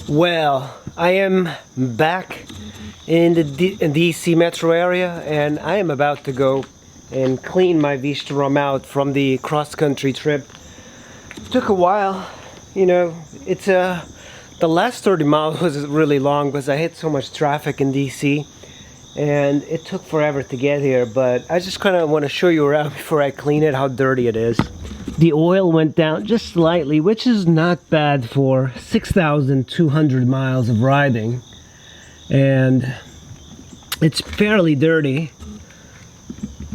Well, I am back in the DC metro area, and I am about to go and clean my Vstrom out from the cross-country trip. Took a while, you know. The last 30 miles was really long because I hit so much traffic in DC, and it took forever to get here. But I just kind of want to show you around before I clean it how dirty it is. The oil went down just slightly, which is not bad for 6,200 miles of riding, and it's fairly dirty.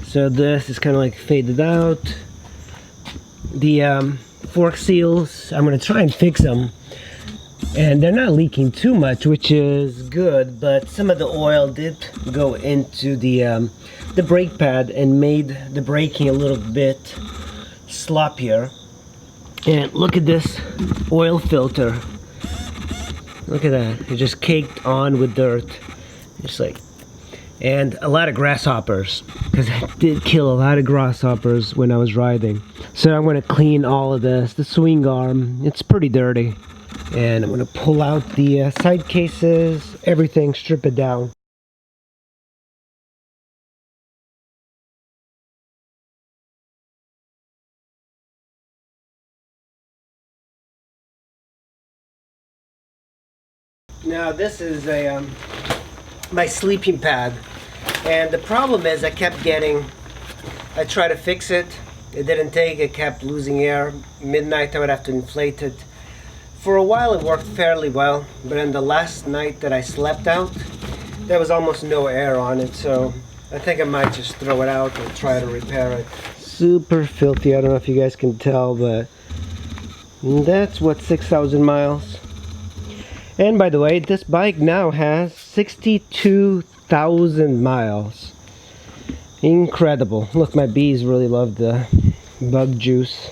So this is kind of like faded out. The fork seals, I'm going to try and fix them, and they're not leaking too much, which is good, but some of the oil did go into the brake pad and made the braking a little bit sloppier. And look at this oil filter. Look at that. It just caked on with dirt. It's like, and a lot of grasshoppers, because I did kill a lot of grasshoppers when I was riding. So I'm going to clean all of this. The swing arm, it's pretty dirty. And I'm going to pull out the side cases, everything, strip it down. Now this is a my sleeping pad, and the problem is I tried to fix it, it didn't take, it kept losing air. Midnight I would have to inflate it. For a while it worked fairly well, but in the last night that I slept out, there was almost no air on it, so I think I might just throw it out and try to repair it. Super filthy, I don't know if you guys can tell, but that's what, 6,000 miles. And by the way, this bike now has 62,000 miles. Incredible. Look, my bees really love the bug juice.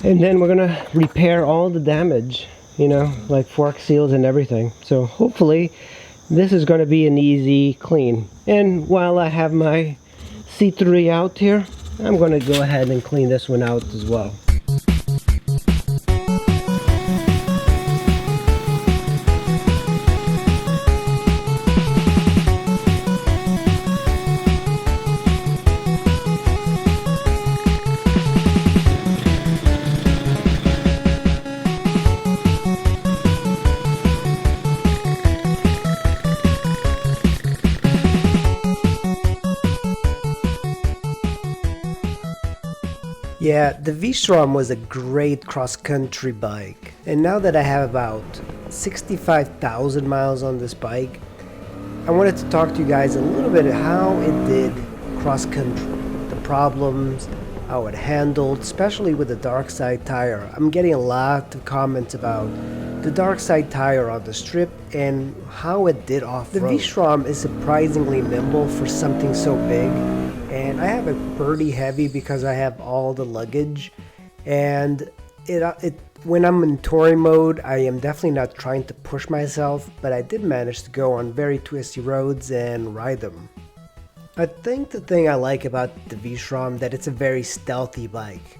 And then we're gonna repair all the damage, you know, like fork seals and everything. So hopefully this is gonna be an easy clean. And while I have my C3 out here, I'm gonna go ahead and clean this one out as well. Yeah, the Vstrom was a great cross-country bike, and now that I have about 65,000 miles on this bike, I wanted to talk to you guys a little bit how it did cross-country, the problems, how it handled, especially with the dark side tire. I'm getting a lot of comments about the dark side tire on the strip and how it did off-road. The Vstrom is surprisingly nimble for something so big. And I have it pretty heavy because I have all the luggage, and when I'm in touring mode, I am definitely not trying to push myself, but I did manage to go on very twisty roads and ride them. I think the thing I like about the Vstrom that it's a very stealthy bike.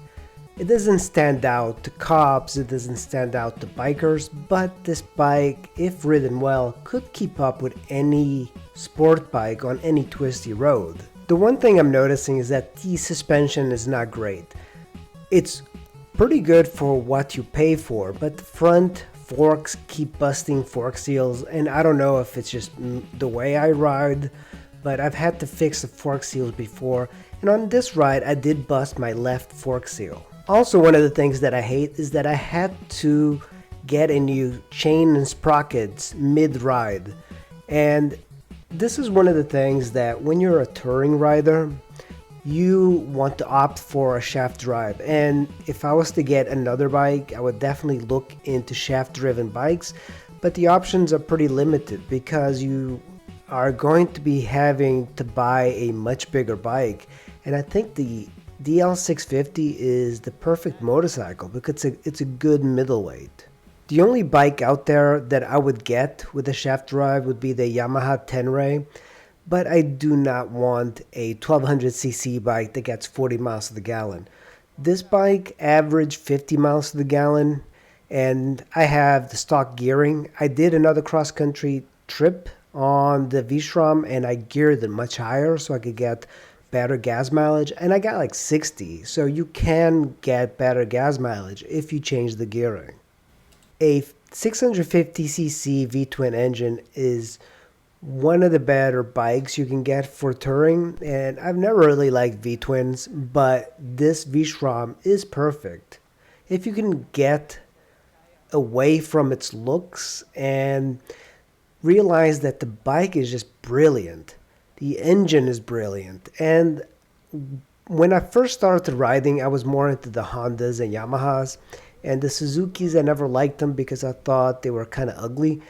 It doesn't stand out to cops, it doesn't stand out to bikers, but this bike, if ridden well, could keep up with any sport bike on any twisty road. The one thing I'm noticing is that the suspension is not great. It's pretty good for what you pay for, but the front forks keep busting fork seals, and I don't know if it's just the way I ride, but I've had to fix the fork seals before, and on this ride I did bust my left fork seal. Also, one of the things that I hate is that I had to get a new chain and sprockets mid-ride, and this is one of the things that when you're a touring rider, you want to opt for a shaft drive. And if I was to get another bike, I would definitely look into shaft driven bikes, but the options are pretty limited because you are going to be having to buy a much bigger bike. And I think the DL650 is the perfect motorcycle because it's a good middleweight. The only bike out there that I would get with a shaft drive would be the Yamaha Tenere, but I do not want a 1200cc bike that gets 40 miles to the gallon. This bike averaged 50 miles to the gallon, and I have the stock gearing. I did another cross-country trip on the Vstrom and I geared it much higher so I could get better gas mileage, and I got like 60, so you can get better gas mileage if you change the gearing. A 650cc V-twin engine is one of the better bikes you can get for touring, and I've never really liked V-twins, but this Vstrom is perfect. If you can get away from its looks and realize that the bike is just brilliant. The engine is brilliant. And when I first started riding, I was more into the Hondas and Yamahas. And the Suzukis, I never liked them because I thought they were kind of ugly.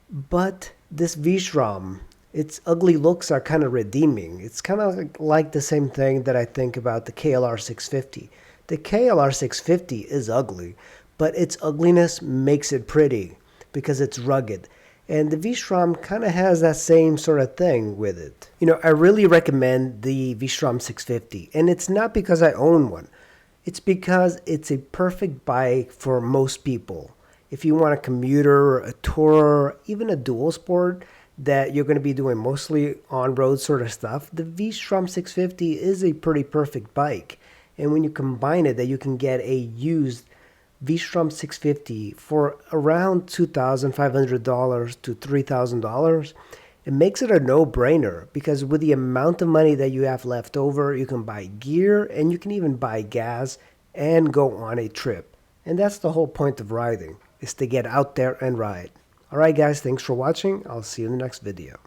But this Vstrom, its ugly looks are kind of redeeming. It's kind of like the same thing that I think about the KLR 650. The KLR 650 is ugly, but its ugliness makes it pretty because it's rugged. And the Vstrom kind of has that same sort of thing with it. You know, I really recommend the Vstrom 650, and it's not because I own one. It's because it's a perfect bike for most people. If you want a commuter, a tourer, even a dual sport that you're going to be doing mostly on-road sort of stuff, the Vstrom 650 is a pretty perfect bike. And when you combine it, that you can get a used Vstrom 650 for around $2,500 to $3,000, it makes it a no-brainer because with the amount of money that you have left over, you can buy gear and you can even buy gas and go on a trip. And that's the whole point of riding, is to get out there and ride. Alright guys, thanks for watching. I'll see you in the next video.